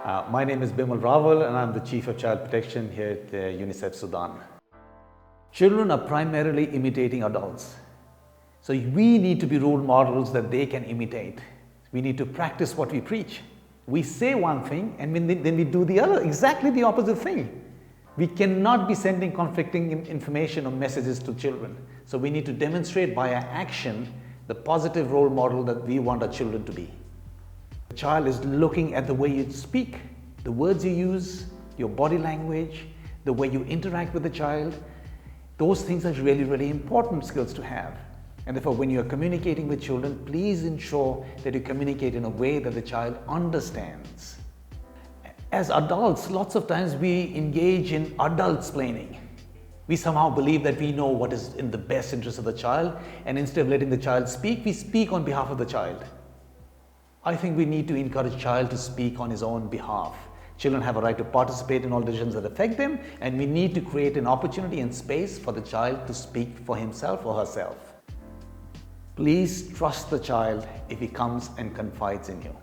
My name is Bimal Rawal and I'm the Chief of Child Protection here at UNICEF Sudan. Children are primarily imitating adults. So we need to be role models that they can imitate. We need to practice what we preach. We say one thing and then we do the other, exactly the opposite thing. We cannot be sending conflicting information or messages to children. So we need to demonstrate by our action the positive role model that we want our children to be. The child is looking at the way you speak, the words you use, your body language, the way you interact with the child. Those things are really, really important skills to have. And therefore, when you're communicating with children, please ensure that you communicate in a way that the child understands. As adults, lots of times we engage in adult-splaining. We somehow believe that we know what is in the best interest of the child, and instead of letting the child speak, we speak on behalf of the child. I think we need to encourage child to speak on his own behalf. Children have a right to participate in all decisions that affect them, and we need to create an opportunity and space for the child to speak for himself or herself. Please trust the child if he comes and confides in you.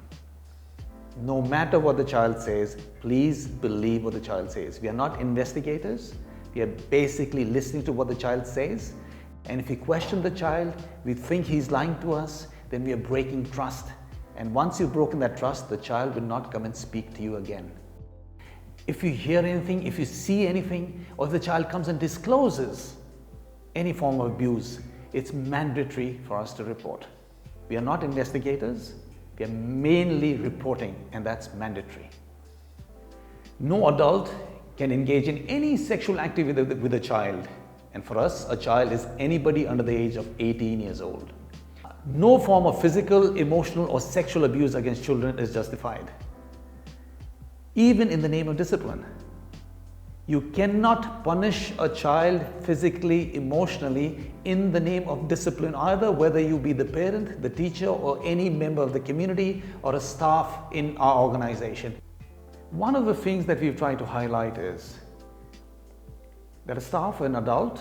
No matter what the child says, please believe what the child says. We are not investigators. We are basically listening to what the child says. And if we question the child, we think he's lying to us, then we are breaking trust. And once you've broken that trust, the child will not come and speak to you again. If you hear anything, if you see anything, or if the child comes and discloses any form of abuse, it's mandatory for us to report. We are not investigators, we are mainly reporting, and that's mandatory. No adult can engage in any sexual activity with a child. And for us, a child is anybody under the age of 18 years old. No form of physical, emotional, or sexual abuse against children is justified, even in the name of discipline. You cannot punish a child physically, emotionally in the name of discipline either, whether you be the parent, the teacher, or any member of the community or a staff in our organization. One of the things that we've tried to highlight is that a staff or an adult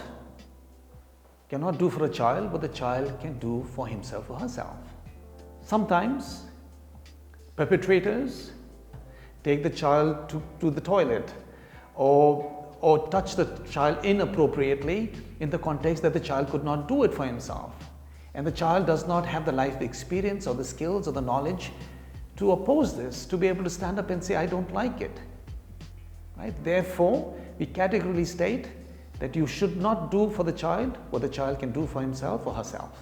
cannot do for a child what the child can do for himself or herself. Sometimes perpetrators take the child to the toilet or touch the child inappropriately in the context that the child could not do it for himself. And the child does not have the life experience or the skills or the knowledge to oppose this, to be able to stand up and say, I don't like it. Right? Therefore, we categorically state that you should not do for the child what the child can do for himself or herself.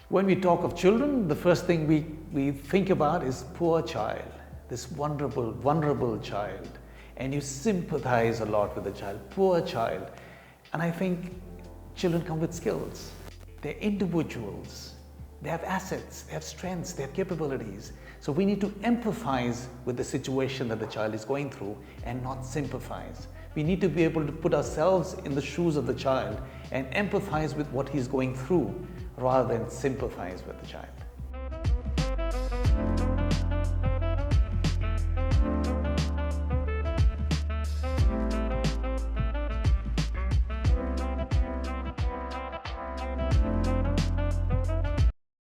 When we talk of children, the first thing we think about is poor child, this vulnerable child. And you sympathize a lot with the child, poor child. And I think children come with skills. They're individuals. They have assets, they have strengths, they have capabilities. So we need to empathize with the situation that the child is going through and not sympathize. We need to be able to put ourselves in the shoes of the child and empathize with what he's going through rather than sympathize with the child.